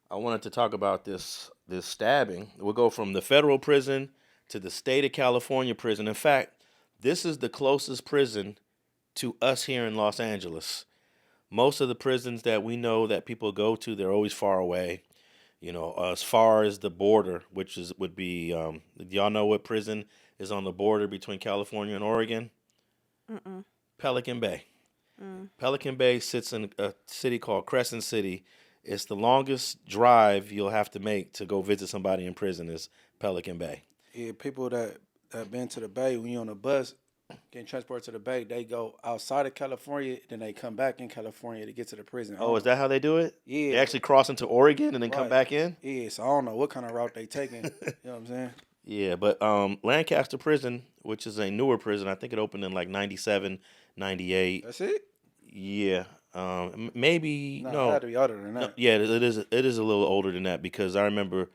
I wanted to talk about this stabbing. We'll go from the federal prison to the state of California prison. In fact, this is the closest prison to us here in Los Angeles. Most of the prisons that we know that people go to, they're always far away. As far as the border, which would be, y'all know what prison is on the border between California and Oregon? Mm-mm. Pelican Bay. Mm. Pelican Bay sits in a city called Crescent City. It's the longest drive you'll have to make to go visit somebody in prison is Pelican Bay. Yeah, people that been to the Bay, when you're on a bus getting transported to the Bay, they go outside of California, then they come back in California to get to the prison. Oh, is that how they do it? Yeah. They actually cross into Oregon and then come Right. back in? Yeah, so I don't know what kind of route they taking. You know what I'm saying? Yeah, but Lancaster Prison, which is a newer prison, I think it opened in like 97, 98. That's it? Yeah. Maybe, No, no. it had to be older than No, that. yeah, it is a little older than that because I remember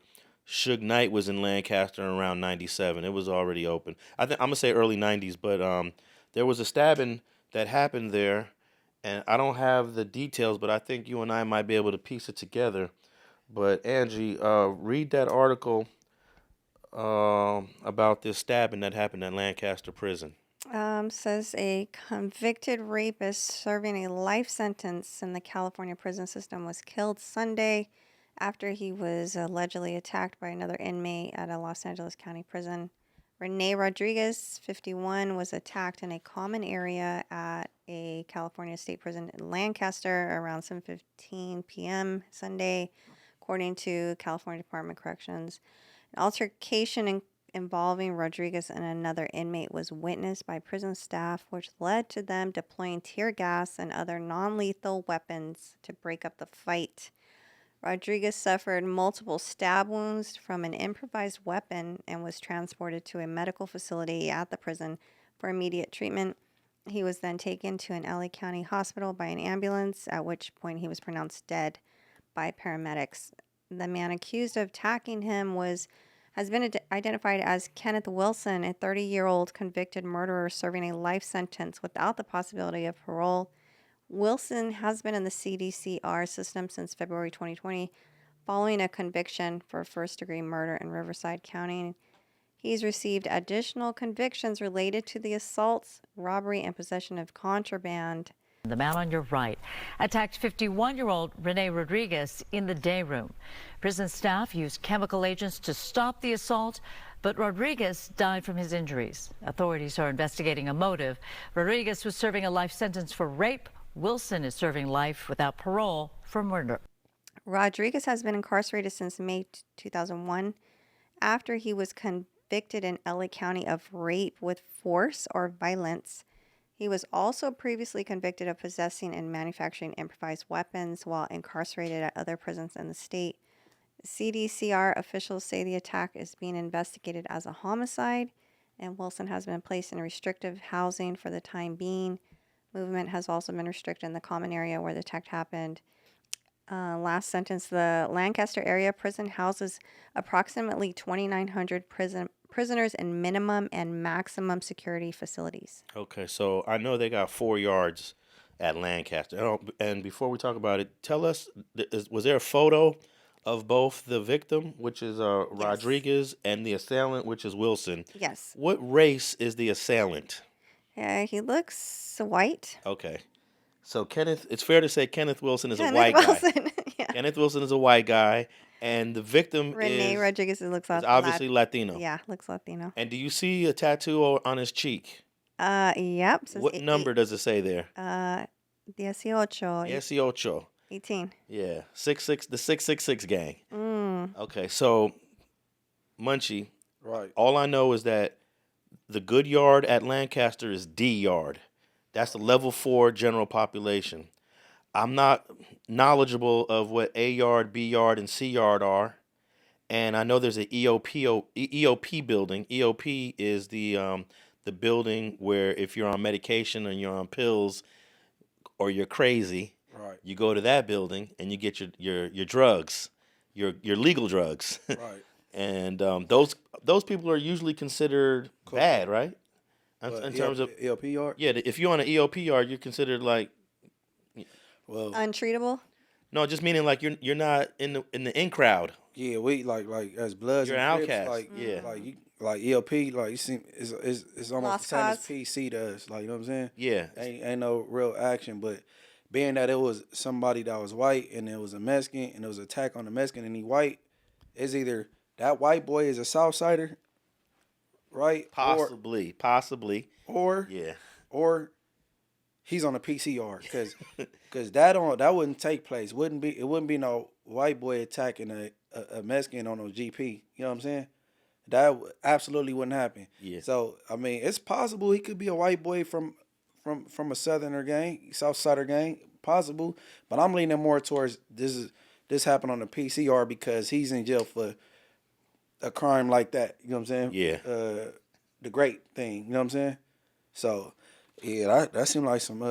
Suge Knight was in Lancaster around 97. It was already open. I'm going to say early 90s, but there was a stabbing that happened there, and I don't have the details, but I think you and I might be able to piece it together. But Angee, read that article about this stabbing that happened at Lancaster Prison. Says a convicted rapist serving a life sentence in the California prison system was killed Sunday after he was allegedly attacked by another inmate at a Los Angeles County prison. Renee Rodriguez, 51, was attacked in a common area at a California state prison in Lancaster around 7:15 p.m. Sunday, according to California Department of Corrections. An altercation involving Rodriguez and another inmate was witnessed by prison staff, which led to them deploying tear gas and other non-lethal weapons to break up the fight. Rodriguez suffered multiple stab wounds from an improvised weapon and was transported to a medical facility at the prison for immediate treatment. He was then taken to an LA County hospital by an ambulance, at which point he was pronounced dead by paramedics. The man accused of attacking him has been identified as Keneth Wilson, a 30-year-old convicted murderer serving a life sentence without the possibility of parole. Wilson has been in the CDCR system since February 2020, following a conviction for first-degree murder in Riverside County. He's received additional convictions related to the assaults, robbery, and possession of contraband. The man on your right attacked 51-year-old Renee Rodriguez in the day room. Prison staff used chemical agents to stop the assault, but Rodriguez died from his injuries. Authorities are investigating a motive. Rodriguez was serving a life sentence for rape. Wilson is serving life without parole for murder. Rodriguez has been incarcerated since May 2001 after he was convicted in LA County of rape with force or violence. He was also previously convicted of possessing and manufacturing improvised weapons while incarcerated at other prisons in the state. CDCR officials say the attack is being investigated as a homicide, and Wilson has been placed in restrictive housing for the time being. Movement has also been restricted in the common area where the attack happened. Last sentence, the Lancaster area prison houses approximately 2,900 prisoners in minimum and maximum security facilities. Okay, so I know they got 4 yards at Lancaster. And before we talk about it, tell us, was there a photo of both the victim, which is Rodriguez, and the assailant, which is Wilson? Yes. What race is the assailant? He looks white. Okay. So it's fair to say Keneth Wilson is a Keneth white Wilson. guy. Yeah. Kenneth Wilson is a white guy, and the victim Renee Rodriguez looks is obviously Latino. Yeah, looks Latino. And do you see a tattoo on his cheek? Yep. What number does it say there? 18. 18. 18. Yeah, 66, the 666 gang. Mm. Okay, so Munchie, Right. all I know is that the good yard at Lancaster is D yard. That's the level 4 general population. I'm not knowledgeable of what A yard, B yard, and C yard are. And I know there's an EOP building. EOP is the building where if you're on medication and you're on pills or you're crazy, Right. you go to that building and you get your drugs, your legal drugs. Right. And those people are usually considered bad, right? In terms of ELP yard? yeah, if you're on an EOP yard, you're considered like Well, Untreatable? No, just meaning like you're not in the in crowd. Yeah, we like as Bloods You're and an Crips, outcast. like Yeah. like you like ELP, like you seem it's almost Lost the same as cause. PC does. Like you know what I'm saying? Yeah. Ain't no real action, but being that it was somebody that was white and it was a Mexican and it was an attack on the Mexican and he white, it's either that white boy is a Southsider, right? Possibly. Or Yeah. or he's on a PCR because that wouldn't take place. It wouldn't be no white boy attacking a Mexican on a GP. You know what I'm saying? That absolutely wouldn't happen. Yeah. So I mean, it's possible he could be a white boy from a Southerner gang, Southsider gang, possible. But I'm leaning more towards this happened on the PCR because he's in jail for a crime like that. You know what I'm saying? Yeah. The great thing. You know what I'm saying? So yeah, that seemed like some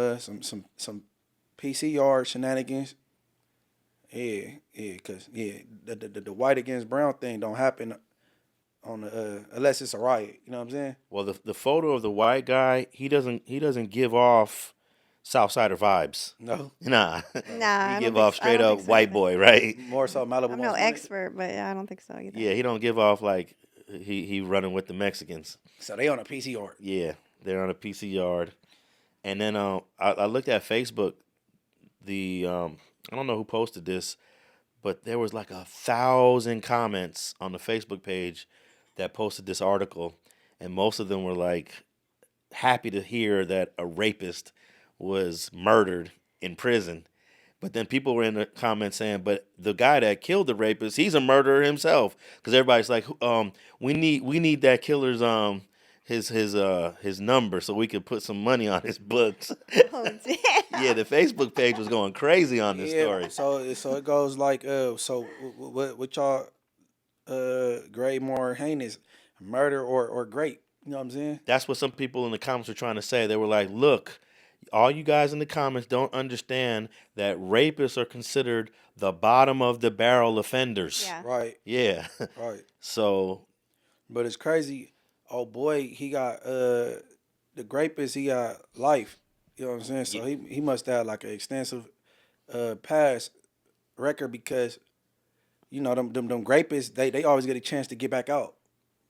PCR shenanigans. Yeah, cause the white against brown thing don't happen on the unless it's a riot. You know what I'm saying? Well, the photo of the white guy, he doesn't give off Southsider vibes. No, Nah, Nah. I He don't give think off so. I straight don't up think so white either. boy, right? more so Malibu. I'm Most no Wanted. expert, but I don't think so either. Yeah, he don't give off like he running with the Mexicans. So they on a PCR. Yeah, they're on a PC yard. And then I looked at Facebook. I don't know who posted this, but there was like 1,000 comments on the Facebook page that posted this article, and most of them were like happy to hear that a rapist was murdered in prison. But then people were in the comments saying, "But the guy that killed the rapist, he's a murderer himself." Because everybody's like, we need that killer's his number so we could put some money on his books." Oh, damn. Yeah, the Facebook page was going crazy on this story. So it goes like so what y'all grade more heinous, murder or grape? You know what I'm saying? That's what some people in the comments were trying to say. They were like, "Look, all you guys in the comments don't understand that rapists are considered the bottom of the barrel offenders." Yeah. Right, Yeah. right. So, But it's crazy. Oh boy, he got the rapist. He got life. You know what I'm saying? So he must have like an extensive past record because you know them rapists they always get a chance to get back out.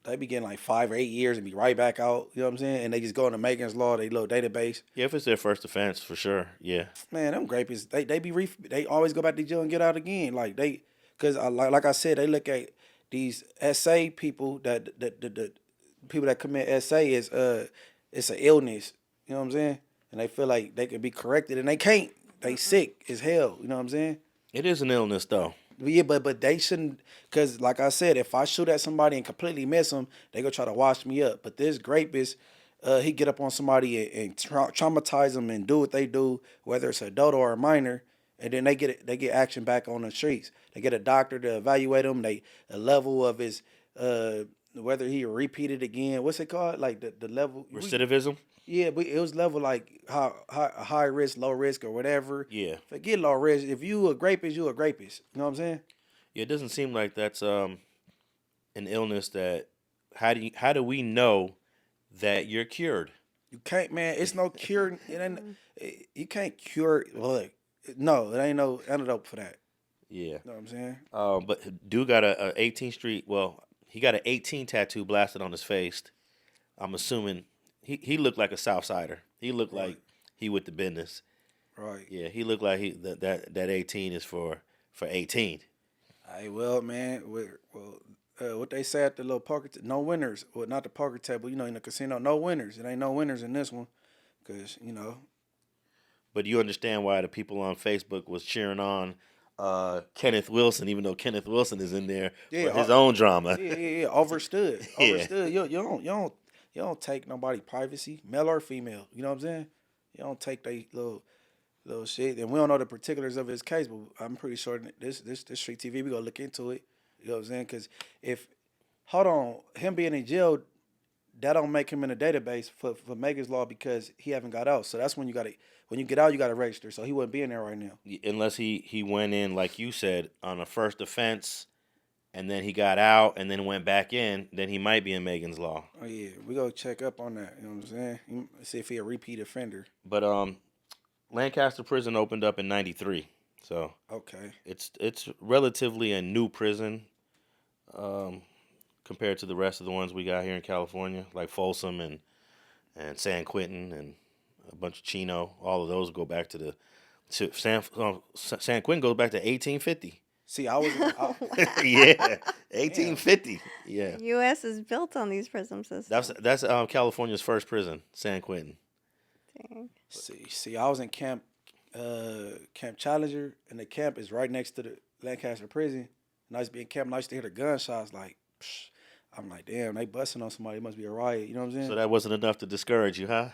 They be getting like 5 or 8 years and be right back out. You know what I'm saying? And they just go into Megan's Law, they little database. yeah, if it's their first offense, for sure. Yeah. Man, them rapists they always go back to jail and get out again. Like because like I said, they look at these SA people that the people that commit SA is it's an illness. You know what I'm saying? And they feel like they can be corrected and they can't. They sick as hell. You know what I'm saying? It is an illness, though. Yeah, but they shouldn't, because like I said, if I shoot at somebody and completely miss them, they go try to wash me up. But this rapist, he get up on somebody and traumatize them and do what they do, whether it's an adult or a minor, and then they get action back on the streets. They get a doctor to evaluate them. A level of his whether he repeated again. What's it called? Like the level Recidivism? Yeah, but it was level like high risk, low risk, or whatever. Yeah. Forget low risk. If you a rapist, you a rapist. You know what I'm saying? Yeah, it doesn't seem like that's an illness that. How do we know that you're cured? You can't, man. It's no cure. You can't cure. Look, no, it ain't no antidote for that. Yeah. You know what I'm saying? But dude got a 18th Street. Well, he got an 18 tattoo blasted on his face. I'm assuming he looked like a Southsider. He looked like he with the business. Right. Yeah, he looked like that 18 is for 18. Hey, well, man. What they say at the little poker, no winners. Well, not the poker table. You know, in the casino, no winners. It ain't no winners in this one, cause you know. But you understand why the people on Facebook was cheering on Keneth Wilson, even though Keneth Wilson is in there for his own drama. Yeah. Overstood. Yeah. Overstood. You don't take nobody privacy, male or female. You know what I'm saying? You don't take they little shit. And we don't know the particulars of his case, but I'm pretty sure this StreetTV, we gonna look into it. You know what I'm saying? Because him being in jail, that don't make him in a database for Megan's Law because he haven't got out. So that's when you get out, you gotta register. So he wouldn't be in there right now. Unless he went in, like you said, on a first offense, and then he got out and then went back in, then he might be in Megan's Law. Oh yeah, we go check up on that. You know what I'm saying? See if he a repeat offender. But Lancaster Prison opened up in '93. So Okay. it's relatively a new prison compared to the rest of the ones we got here in California, like Folsom and San Quentin and a bunch of Chino. All of those go back to San Quentin goes back to 1850. See, I was. Yeah, 1850. Yeah, The U.S. is built on these prison systems. that's California's first prison, San Quentin. Dang. See, I was in Camp Challenger, and the camp is right next to the Lancaster Prison. And I used to be in camp, and I used to hear the gunshots. Like, psh, I'm like, damn, they busting on somebody. It must be a riot. You know what I'm saying? So that wasn't enough to discourage you, huh?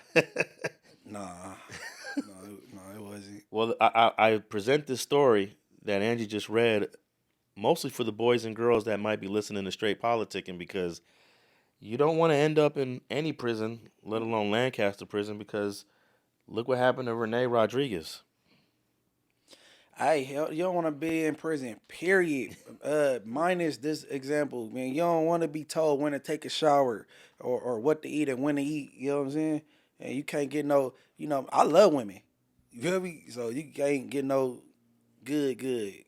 Nah, no, it wasn't. Well, I present this story that Angee just read mostly for the boys and girls that might be listening to Straight Politicking, because you don't want to end up in any prison, let alone Lancaster prison, because look what happened to Renee Rodriguez. Hey, hell, you don't want to be in prison, period. Minus this example, man. You don't want to be told when to take a shower or what to eat and when to eat. You know what I'm saying? And you can't get no, I love women. You feel me? So you can't get no good.